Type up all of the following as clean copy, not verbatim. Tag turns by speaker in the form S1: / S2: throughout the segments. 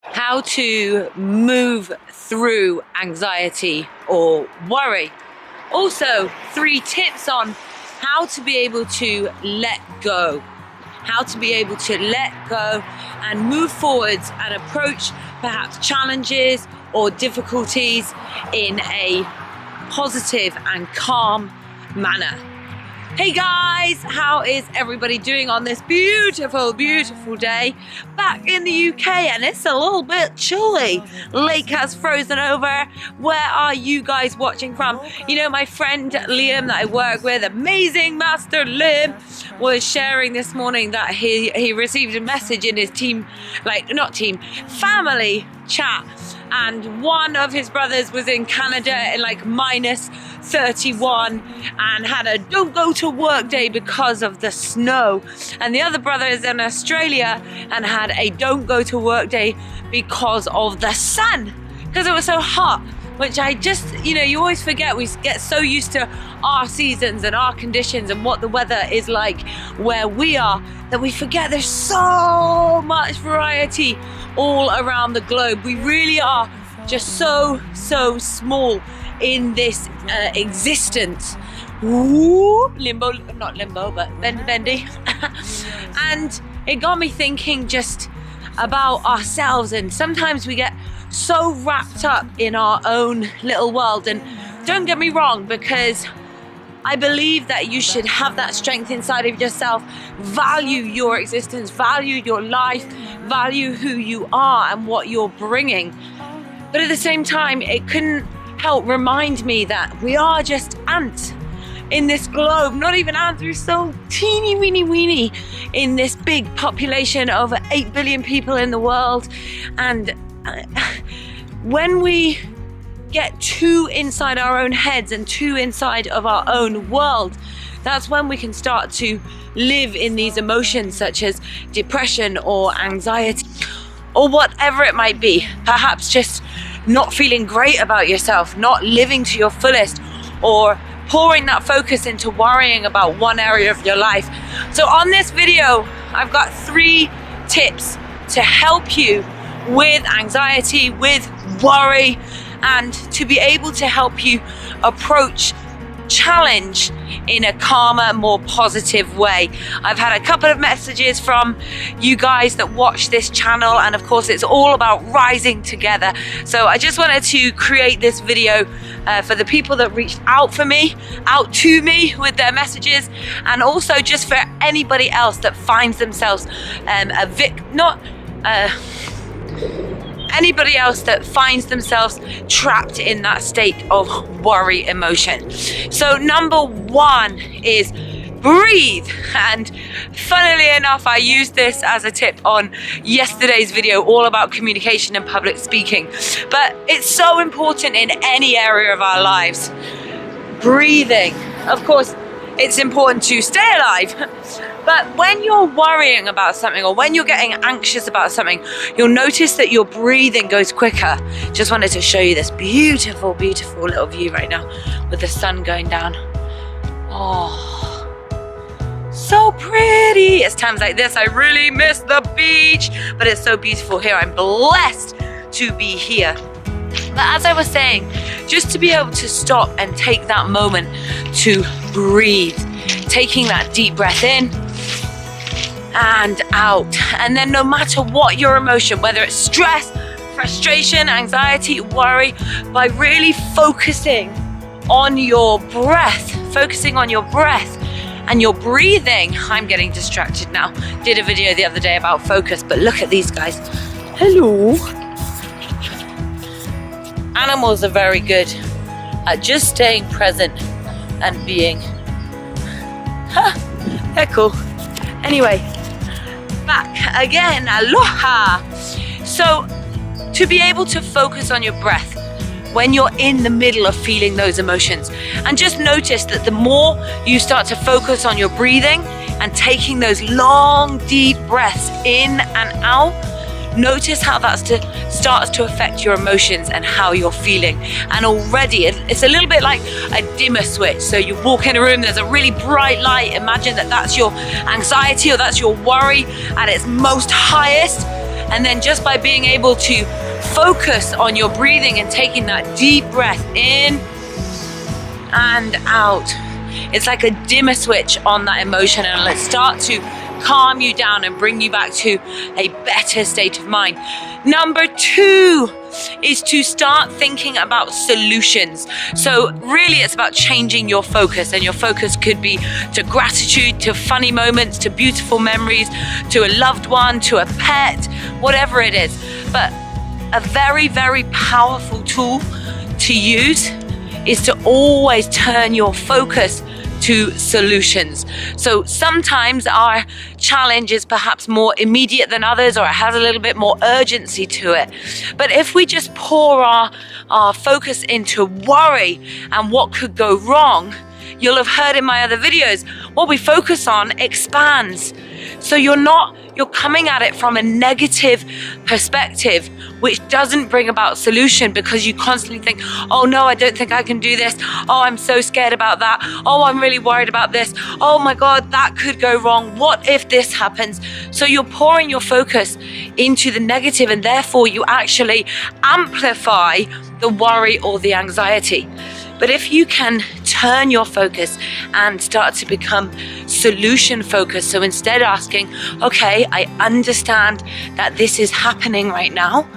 S1: how to move through anxiety or worry. Also, 3 tips on how to be able to let go. How to be able to let go and move forwards and approach perhaps challenges or difficulties in a positive and calm manner. Hey guys, how is everybody doing on this beautiful, beautiful day back in the UK? And it's a little bit chilly. Lake has frozen over. Where are you guys watching from? You know, my friend Liam that I work with, amazing master Liam, was sharing this morning that he received a message in his family chat, and one of his brothers was in Canada in like minus 31 and had a don't go to work day because of the snow, and the other brother is in Australia and had a don't go to work day because of the sun, because it was so hot. Which I just, you always forget, we get so used to our seasons and our conditions and what the weather is like where we are, that we forget there's so much variety all around the globe. We really are just so small in this existence. Ooh, not limbo, but bendy. And it got me thinking just about ourselves, and sometimes we get so wrapped up in our own little world. And don't get me wrong, because I believe that you should have that strength inside of yourself, value your existence, value your life, value who you are and what you're bringing. But at the same time, it couldn't help remind me that we are just ants in this globe. Not even ants, we're so teeny weeny in this big population, over 8 billion people in the world. And when we get too inside our own heads and too inside of our own world, that's when we can start to live in these emotions such as depression or anxiety or whatever it might be. Perhaps just not feeling great about yourself, not living to your fullest, or pouring that focus into worrying about one area of your life. So on this video, I've got 3 tips to help you with anxiety, with worry, and to be able to help you approach challenge in a calmer, more positive way. I've had a couple of messages from you guys that watch this channel, and of course it's all about rising together. So I just wanted to create this video for the people that reached out to me with their messages, and also just for anybody else that finds themselves anybody else that finds themselves trapped in that state of worry emotion. So number 1 is breathe. And funnily enough, I used this as a tip on yesterday's video all about communication and public speaking. But it's so important in any area of our lives. Breathing. Of course, it's important to stay alive. But when you're worrying about something, or when you're getting anxious about something, you'll notice that your breathing goes quicker. Just wanted to show you this beautiful, beautiful little view right now with the sun going down. Oh, so pretty. It's times like this I really miss the beach, but it's so beautiful here. I'm blessed to be here. But as I was saying, just to be able to stop and take that moment to breathe, taking that deep breath in and out. And then no matter what your emotion, whether it's stress, frustration, anxiety, worry, by really focusing on your breath and your breathing. I'm getting distracted now. Did a video the other day about focus, but look at these guys. Hello. Animals are very good at just staying present and being. They're cool. Anyway, back again. Aloha. So, to be able to focus on your breath when you're in the middle of feeling those emotions, and just notice that the more you start to focus on your breathing and taking those long, deep breaths in and out, notice how that starts to affect your emotions and how you're feeling. And already it's a little bit like a dimmer switch. So you walk in a room, there's a really bright light. Imagine that that's your anxiety or that's your worry at its most highest. And then just by being able to focus on your breathing and taking that deep breath in and out, it's like a dimmer switch on that emotion, and let's start to calm you down and bring you back to a better state of mind. Number 2 is to start thinking about solutions. So really it's about changing your focus, and your focus could be to gratitude, to funny moments, to beautiful memories, to a loved one, to a pet, whatever it is. But a very, very powerful tool to use is to always turn your focus to solutions. So sometimes our challenge is perhaps more immediate than others, or it has a little bit more urgency to it. But if we just pour our focus into worry and what could go wrong, you'll have heard in my other videos, what we focus on expands. So you're coming at it from a negative perspective, which doesn't bring about solution, because you constantly think, oh no, I don't think I can do this. Oh, I'm so scared about that. Oh, I'm really worried about this. Oh my God, that could go wrong. What if this happens? So you're pouring your focus into the negative, and therefore you actually amplify the worry or the anxiety. But if you can turn your focus and start to become solution focused, so instead asking, okay, I understand that this is happening right now,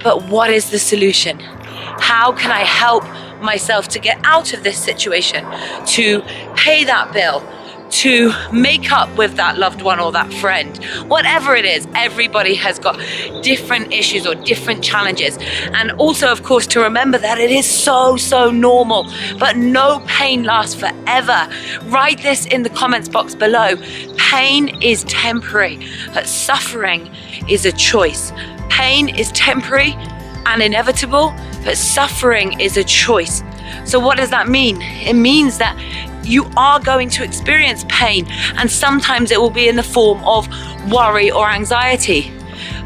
S1: but what is the solution? How can I help myself to get out of this situation, to pay that bill, to make up with that loved one or that friend? Whatever it is, everybody has got different issues or different challenges. And also, of course, to remember that it is so normal, but no pain lasts forever. Write this in the comments box below. Pain is temporary, but suffering is a choice. Pain is temporary and inevitable, but suffering is a choice. So what does that mean? It means that you are going to experience pain, and sometimes it will be in the form of worry or anxiety.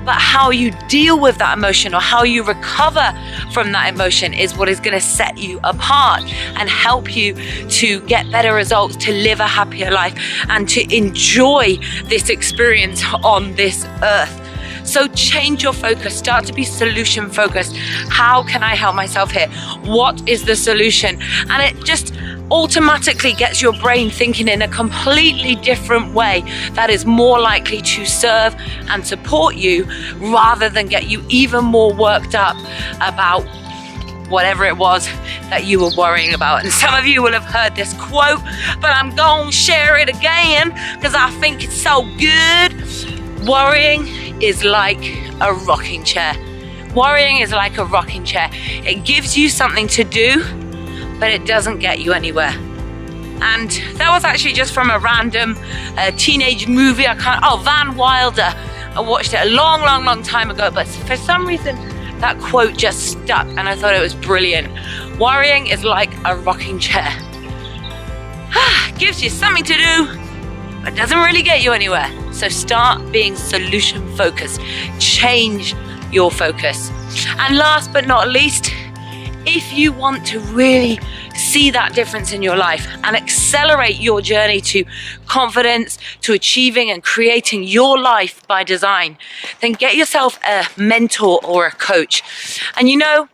S1: But how you deal with that emotion, or how you recover from that emotion, is what is going to set you apart and help you to get better results, to live a happier life, and to enjoy this experience on this earth. So change your focus, start to be solution focused. How can I help myself here? What is the solution? And it just automatically gets your brain thinking in a completely different way that is more likely to serve and support you, rather than get you even more worked up about whatever it was that you were worrying about. And some of you will have heard this quote, but I'm gonna share it again because I think it's so good. Worrying is like a rocking chair. Worrying is like a rocking chair. It gives you something to do, but it doesn't get you anywhere. And that was actually just from a random teenage movie. Van Wilder. I watched it a long time ago, but for some reason that quote just stuck and I thought it was brilliant. Worrying is like a rocking chair. Gives you something to do, but doesn't really get you anywhere. So start being solution focused. Change your focus. And last but not least, if you want to really see that difference in your life and accelerate your journey to confidence, to achieving and creating your life by design, then get yourself a mentor or a coach. And you know,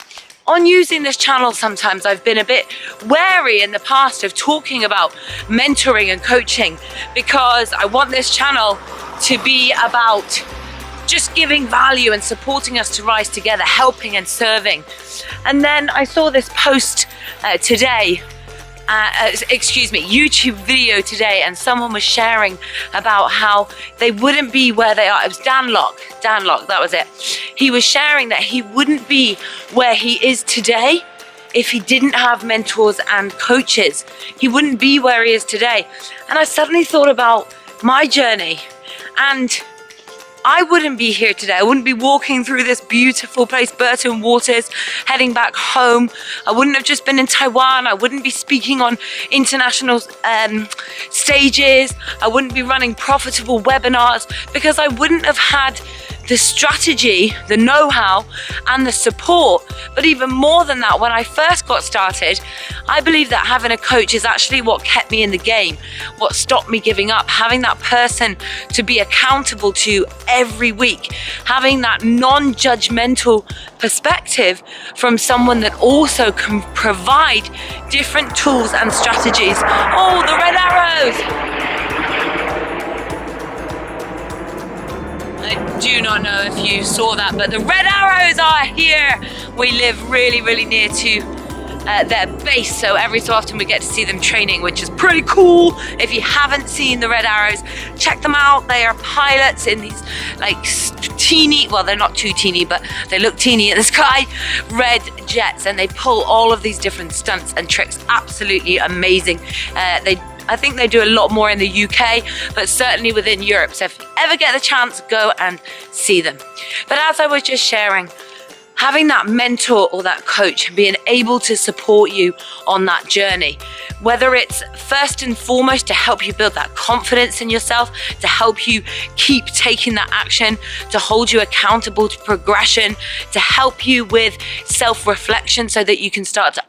S1: on using this channel, sometimes I've been a bit wary in the past of talking about mentoring and coaching, because I want this channel to be about just giving value and supporting us to rise together, helping and serving. And then I saw this post today, YouTube video today, and someone was sharing about how they wouldn't be where they are. It was Dan Locke, that was it. He was sharing that he wouldn't be where he is today if he didn't have mentors and coaches. He wouldn't be where he is today. And I suddenly thought about my journey, and I wouldn't be here today. I wouldn't be walking through this beautiful place, Burton Waters, heading back home. I wouldn't have just been in Taiwan. I wouldn't be speaking on international stages. I wouldn't be running profitable webinars, because I wouldn't have had the strategy, the know-how, and the support. But even more than that, when I first got started, I believe that having a coach is actually what kept me in the game, what stopped me giving up. Having that person to be accountable to every week, having that non-judgmental perspective from someone that also can provide different tools and strategies. Oh, the red arrows! I do not know if you saw that, but the red arrows are here. We live really, really near to their base, so every so often we get to see them training, which is pretty cool. If you haven't seen the red arrows, check them out. They are pilots in these like teeny, well, they're not too teeny, but they look teeny in the sky, red jets, and they pull all of these different stunts and tricks. Absolutely amazing. I think they do a lot more in the UK, but certainly within Europe. So if you ever get the chance, go and see them. But as I was just sharing, having that mentor or that coach being able to support you on that journey, whether it's first and foremost to help you build that confidence in yourself, to help you keep taking that action, to hold you accountable to progression, to help you with self-reflection so that you can start to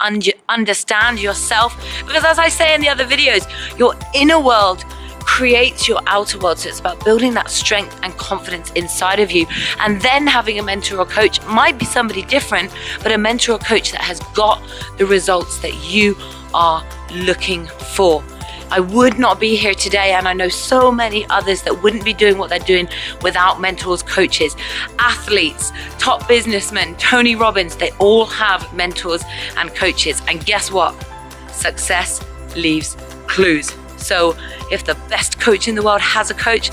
S1: understand yourself. Because as I say in the other videos, your inner world creates your outer world. So it's about building that strength and confidence inside of you. And then having a mentor or coach might be somebody different, but a mentor or coach that has got the results that you are looking for. I would not be here today, and I know so many others that wouldn't be doing what they're doing without mentors, coaches, athletes, top businessmen, Tony Robbins. They all have mentors and coaches. And guess what? Success leaves clues. So if the best coach in the world has a coach,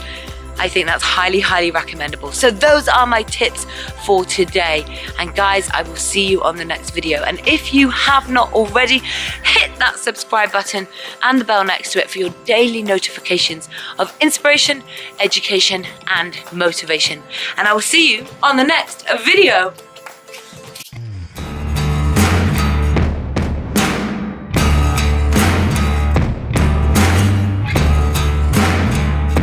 S1: I think that's highly, highly recommendable. So those are my tips for today. And guys, I will see you on the next video. And if you have not already, hit that subscribe button and the bell next to it for your daily notifications of inspiration, education, and motivation. And I will see you on the next video.